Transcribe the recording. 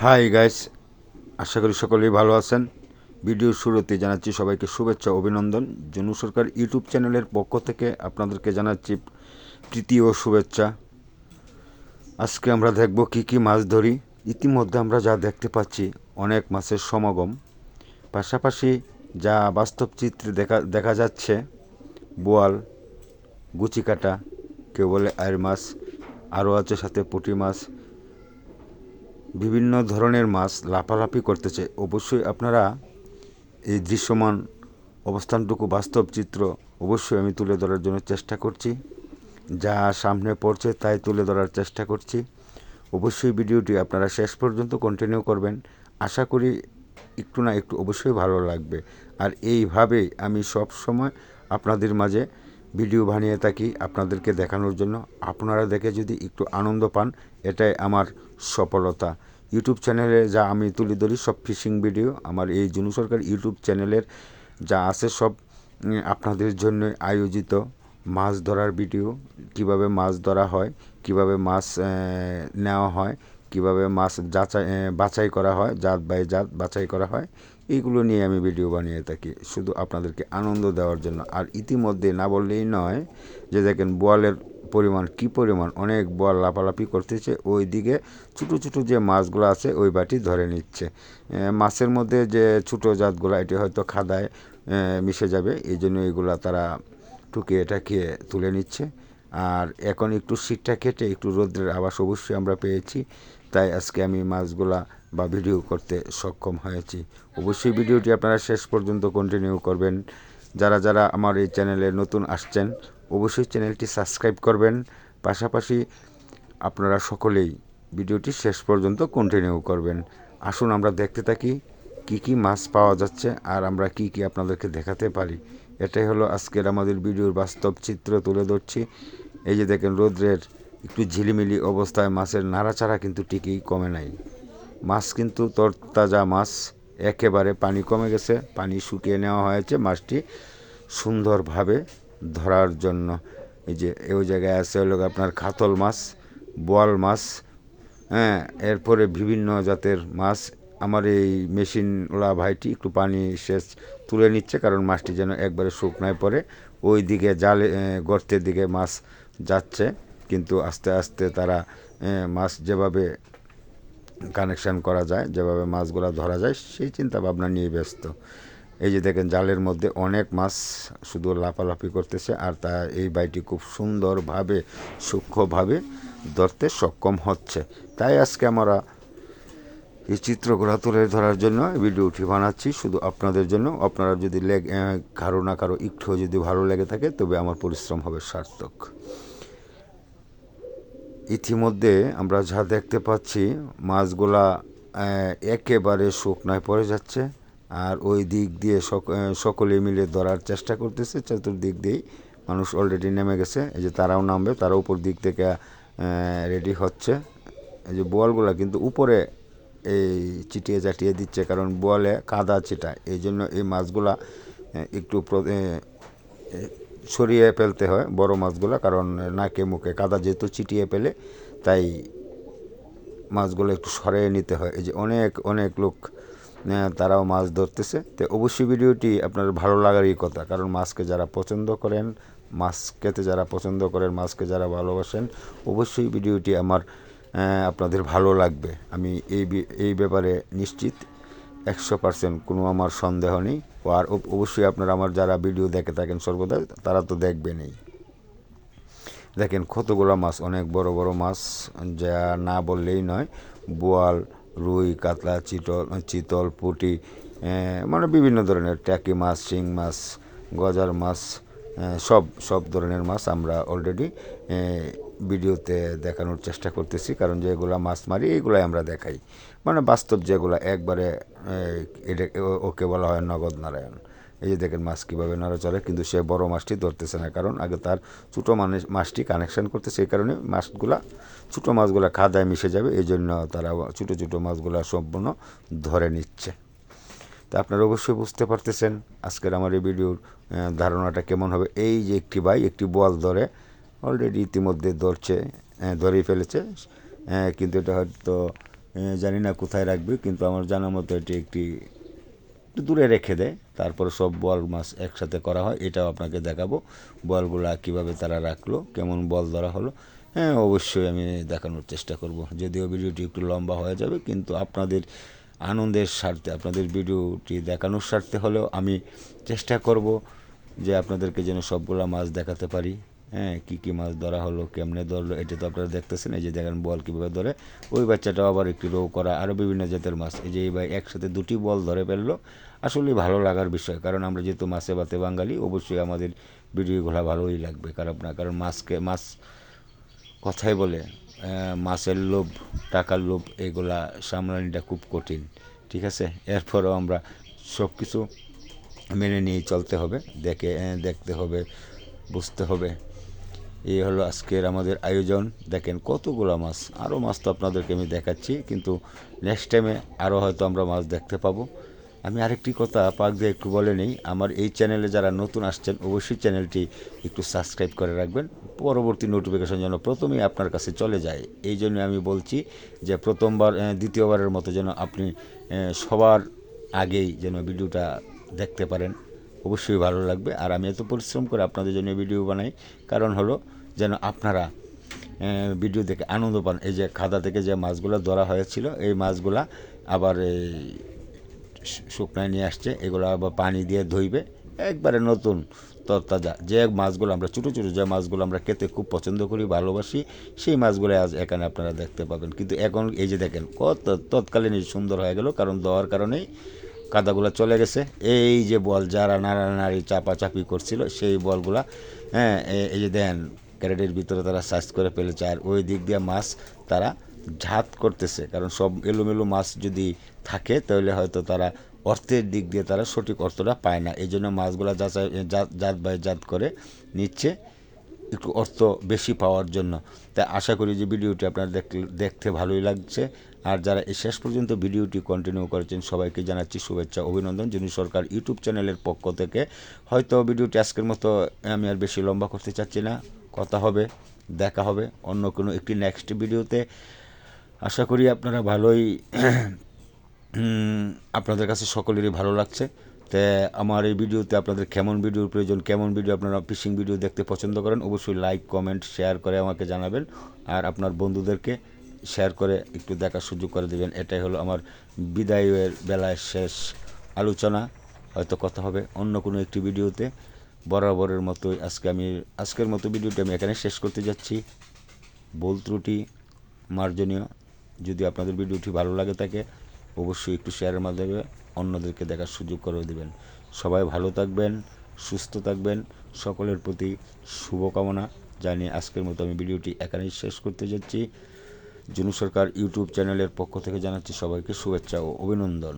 Hi guys, আশা করি সকলেই ভালো আছেন। ভিডিওর শুরুতে জানাচ্ছি সবাইকে শুভেচ্ছা অভিনন্দন। জনু সরকার ইউটিউব চ্যানেলের পক্ষ থেকে আপনাদেরকে জানাচ্ছি প্রীতি ও শুভেচ্ছা। আজকে আমরা দেখব কি কি মাছ ধরি। ইতিমধ্যে আমরা যা দেখতে পাচ্ছি অনেক মাছের সমাগম, পাশাপাশি যা বাস্তব চিত্রে দেখা যাচ্ছে বোয়াল, গুচিকাটা, কেউ বলে আয়ের মাছ, আরও আছে সাথে পুঁটি মাছ, বিভিন্ন ধরনের মাছ লাফালাফি করতেছে। অবশ্যই আপনারা এই দৃশ্যমান অবস্থানটুকু বাস্তব চিত্র অবশ্যই আমি তুলে ধরার জন্য চেষ্টা করছি। যা সামনে পড়ছে তাই তুলে ধরার চেষ্টা করছি। অবশ্যই ভিডিওটি আপনারা শেষ পর্যন্ত কন্টিনিউ করবেন। আশা করি একটু না একটু অবশ্যই ভালো লাগবে। আর এইভাবেই আমি সব সময় আপনাদের মাঝে ভিডিও বানিয়ে থাকি আপনাদেরকে দেখানোর জন্য। আপনারা দেখে যদি একটু আনন্দ পান, এটাই আমার সফলতা। ইউটিউব চ্যানেলে যা আমি তুলে ধরি সব ফিশিং ভিডিও, আমার এই জুনু সরকার ইউটিউব চ্যানেলের যা আছে সব আপনাদের জন্য আয়োজিত। মাছ ধরার ভিডিও, কিভাবে মাছ ধরা হয়, কিভাবে মাছ নেওয়া হয়, কিভাবে মাছ বাছাই করা হয়, জাত বাই জাত বাছাই করা হয়, এইগুলো নিয়ে আমি ভিডিও বানিয়ে থাকি শুধু আপনাদেরকে আনন্দ দেওয়ার জন্য। আর ইতিমধ্যে না বললেই নয় যে দেখেন বোয়ালের পরিমাণ কী পরিমাণ, অনেক বোয়াল লাফালাফি করতেছে। ওই দিকে ছোটো ছোটো যে মাছগুলো আছে ওই বাটি ধরে নিচ্ছে। মাছের মধ্যে যে ছোটো জাতগুলো এটি হয়তো খাদায় মিশে যাবে, এই জন্য এগুলো তারা টুকিয়ে টাকিয়ে তুলে নিচ্ছে। আর এখন একটু শীতটা কেটে একটু রোদ্রের আভাস অবশ্যই আমরা পেয়েছি, তাই আজকে আমি মাছগুলা বা ভিডিও করতে সক্ষম হয়েছি। অবশ্যই ভিডিওটি আপনারা শেষ পর্যন্ত কন্টিনিউ করবেন। যারা যারা আমার এই চ্যানেলে নতুন আসছেন অবশ্যই চ্যানেলটি সাবস্ক্রাইব করবেন। পাশাপাশি আপনারা সকলেই ভিডিওটি শেষ পর্যন্ত কন্টিনিউ করবেন। আসুন আমরা দেখতে থাকি কি কি মাছ পাওয়া যাচ্ছে আর আমরা কি কি আপনাদেরকে দেখাতে পারি। এটাই হলো আজকের আমাদের ভিডিওর বাস্তব চিত্র তুলে ধরছি। এই যে দেখেন রোদ্রের একটু ঝিলিমিলি অবস্থায় মাছের নাড়াচাড়া কিন্তু ঠিকই কমে নাই। মাছ কিন্তু তরতাজা মাছ, একেবারে পানি কমে গেছে, পানি শুকিয়ে নেওয়া হয়েছে মাছটি সুন্দরভাবে ধরার জন্য। এই যে ওই জায়গায় আছে হলো আপনার কাতল মাছ, বোয়াল মাছ, হ্যাঁ, এরপরে বিভিন্ন জাতের মাছ। আমার এই মেশিনওয়ালা ভাইটি একটু পানি সেচ তুলে নিচ্ছে, কারণ মাছটি যেন একবারে শুকনায় পড়ে। ওই দিকে জালে গর্তের দিকে মাছ যাচ্ছে, কিন্তু আস্তে আস্তে তারা মাছ যেভাবে কানেকশান করা যায়, যেভাবে মাছগুলো ধরা যায় সেই চিন্তা ভাবনা নিয়ে ব্যস্ত। এই যে দেখেন জালের মধ্যে অনেক মাছ শুধু লাফালাফি করতেছে, আর তা এই বাইটি খুব সুন্দরভাবে সূক্ষ্মভাবে ধরতে সক্ষম হচ্ছে। তাই আজকে আমরা এই চিত্রগুলো তুলে ধরার জন্য ভিডিওটি বানাচ্ছি শুধু আপনাদের জন্য। আপনারা যদি কারো না কারো একটু যদি ভালো লেগে থাকে তবে আমার পরিশ্রম হবে সার্থক। ইতিমধ্যে আমরা যা দেখতে পাচ্ছি মাছগুলা একেবারে শুকনায় পড়ে যাচ্ছে, আর ওই দিক দিয়ে সকলে মিলে ধরার চেষ্টা করতেছে। চতুর্দিক দিয়েই মানুষ অলরেডি নেমে গেছে, এই যে তারাও নামবে, তারা উপর দিক থেকে রেডি হচ্ছে। এই যে বোয়ালগুলা কিন্তু উপরে এই চিটিয়ে চাটিয়ে দিচ্ছে, কারণ বোয়ালে কাদা ছিটায়, এই জন্য এই মাছগুলা একটু সরিয়ে ফেলতে হয় বড় মাছগুলো, কারণ নাকে মুখে কাদা যেহেতু চিটিয়ে ফেলে, তাই মাছগুলো একটু সরিয়ে নিতে হয়। এই যে অনেক অনেক লোক তারাও মাছ ধরতেছে। তো অবশ্যই ভিডিওটি আপনার ভালো লাগারই কথা, কারণ মাছকে যারা পছন্দ করেন, মাছ খেতে যারা পছন্দ করেন, মাছকে যারা ভালোবাসেন, অবশ্যই ভিডিওটি আমার আপনাদের ভালো লাগবে। আমি এই ব্যাপারে নিশ্চিত 100%, কোনো আমার সন্দেহ নেই। আর অবশ্যই আপনারা আমার যারা ভিডিও দেখে থাকেন সর্বদা, তারা তো দেখবেনই। দেখেন কতগুলো মাছ, অনেক বড় বড় মাছ, যা না বললেই নয়। বোয়াল, রুই, কাতলা, চিতল, পুঁটি, মানে বিভিন্ন ধরনের ট্যাকি মাছ, শিং মাছ, গজার মাছ, সব সব ধরনের মাছ আমরা অলরেডি ভিডিওতে দেখানোর চেষ্টা করতেছি, কারণ যেগুলো মাছ মারি এইগুলাই আমরা দেখাই। মানে বাস্তব যেগুলো একবারে এটা ওকে বলা হয় নগদ নারায়ণ। এই যে দেখেন মাছ কীভাবে নড়াচড়ে, কিন্তু সে বড় মাছটি ধরতেছে না, কারণ আগে তার ছোটো মাছটি কানেকশান করতে, সেই কারণে মাছগুলা ছোটো মাছগুলা খাদায় মিশে যাবে, এই জন্য তারা ছোটো ছোটো মাছগুলা সম্পূর্ণ ধরে নিচ্ছে। তা আপনারা অবশ্যই বুঝতে পারতেছেন আজকের আমার এই ভিডিওর ধারণাটা কেমন হবে। এই যে একটি ভাই একটি বোয়াল ধরে অলরেডি ইতিমধ্যে ধরেই ফেলেছে, কিন্তু এটা হয়তো জানি না কোথায় রাখবে, কিন্তু আমার জানা মতো এটি একটু দূরে রেখে দেয়, তারপরে সব বোয়াল মাছ একসাথে করা হয়। এটাও আপনাকে দেখাবো বোয়ালগুলা কীভাবে তারা রাখলো, কেমন বল ধরা হলো। হ্যাঁ, অবশ্যই আমি দেখানোর চেষ্টা করব, যদিও ভিডিওটি একটু লম্বা হয়ে যাবে, কিন্তু আপনাদের আনন্দের স্বার্থে, আপনাদের ভিডিওটি দেখানোর স্বার্থে হলেও আমি চেষ্টা করব যে আপনাদেরকে যেন সবগুলা মাছ দেখাতে পারি। হ্যাঁ, কী কী মাছ ধরা হলো, কেমনে ধরলো, এটা তো আপনারা দেখতেছেন। এই যে দেখেন বল কীভাবে ধরে, ওই বাচ্চাটাও আবার একটু রো করা, আরও বিভিন্ন জাতের মাছ। এই যে এই ভাই একসাথে দুটি বল ধরে ফেললো, আসলে ভালো লাগার বিষয়। কারণ আমরা যেহেতু মাছে ভাতে বাঙালি, অবশ্যই আমাদের ভিডিওগুলো ভালোই লাগবে। কারণ মাছ কথাই বলে মাছের লোভ, টাকার লোভ, এগুলা সামলানিটা খুব কঠিন। ঠিক আছে, এরপরও আমরা সব কিছু মেনে নিয়ে চলতে হবে, দেখতে হবে, বুঝতে হবে। এই হলো আজকের আমাদের আয়োজন। দেখেন কতগুলো মাছ, আরও মাছ তো আপনাদেরকে আমি দেখাচ্ছি, কিন্তু নেক্সট টাইমে আরও হয়তো আমরা মাছ দেখতে পাবো। আমি আরেকটি কথা পাক দিয়ে একটু বলে নিই, আমার এই চ্যানেলে যারা নতুন আসছেন অবশ্যই চ্যানেলটি একটু সাবস্ক্রাইব করে রাখবেন, পরবর্তী নোটিফিকেশন যেন প্রথমেই আপনার কাছে চলে যায়। এই জন্য আমি বলছি যে দ্বিতীয়বারের মতো যেন আপনি সবার আগেই যেন ভিডিওটা দেখতে পারেন, অবশ্যই ভালো লাগবে। আর আমি এত পরিশ্রম করে আপনাদের জন্য ভিডিও বানাই, কারণ হলো যেন আপনারা ভিডিও দেখে আনন্দ পান। এই যে খাদা থেকে যে মাছগুলো ধরা হয়েছিল, এই মাছগুলা আবার এই শুকনায় নিয়ে আসছে, এগুলো আবার পানি দিয়ে ধুইবে, একবারে নতুন তরতাজা। যে মাছগুলো আমরা ছোটো ছোটো যে মাছগুলো আমরা খেতে খুব পছন্দ করি, ভালোবাসি, সেই মাছগুলো আজ এখানে আপনারা দেখতে পাবেন। কিন্তু এখন এই যে দেখেন তৎকালীনই সুন্দর হয়ে গেল, কারণ দেওয়ার কারণেই কাদাগুলো চলে গেছে। এই যে বল যারা নাড়ানাড়ি চাপাচাপি করছিল, সেই বলগুলা, হ্যাঁ, এই যে দেন ক্যারেটের ভিতরে তারা সার্চ করে ফেলেছে, আর ওই দিক দিয়ে মাছ তারা ঝাত করতেছে। কারণ সব এলোমেলো মাছ যদি থাকে তাহলে হয়তো তারা অর্থের দিক দিয়ে তারা সঠিক অর্থটা পায় না। এই জন্য মাছগুলো জাত বাই জাত করে নিচ্ছে একটু অর্থ বেশি পাওয়ার জন্য। তাই আশা করি যে ভিডিওটি আপনার দেখতে ভালোই লাগছে। আর যারা এই শেষ পর্যন্ত ভিডিওটি কন্টিনিউ করেছেন সবাইকে জানাচ্ছি শুভেচ্ছা, অভিনন্দন। জিনু সরকার ইউটিউব চ্যানেলের পক্ষ থেকে। হয়তো ভিডিওটি আজকের মতো আমি আর বেশি লম্বা করতে চাচ্ছি না, কথা হবে, দেখা হবে অন্য কোনো একটি নেক্সট ভিডিওতে। আশা করি আপনারা ভালোই আপনাদের কাছে সকলেরই ভালো লাগছে। তো আমার এই ভিডিওতে আপনাদের কেমন ভিডিওর প্রয়োজন, কেমন ভিডিও আপনারা ফিশিং ভিডিও দেখতে পছন্দ করেন, অবশ্যই লাইক, কমেন্ট, শেয়ার করে আমাকে জানাবেন। আর আপনার বন্ধুদেরকে শেয়ার করে একটু দেখার সুযোগ করে দেবেন। এটাই হলো আমার বিদায়ের বেলায় শেষ আলোচনা। হয়তো কথা হবে অন্য কোনো একটি ভিডিওতে। বরাবরের মতোই আজকের মতো ভিডিওটি আমি এখানে শেষ করতে যাচ্ছি। ভুল ত্রুটি মার্জনীয়। যদি আপনাদের ভিডিওটি ভালো লাগে থাকে অবশ্যই একটু শেয়ারের মাধ্যমে অন্যদেরকে দেখার সুযোগ করে দেবেন। সবাই ভালো থাকবেন, সুস্থ থাকবেন, সকলের প্রতি শুভকামনা জানিয়ে আজকের মতো আমি ভিডিওটি এখানেই শেষ করতে যাচ্ছি। জিনু সরকার ইউটিউব চ্যানেলের পক্ষ থেকে জানাচ্ছি সবাইকে শুভেচ্ছা ও অভিনন্দন।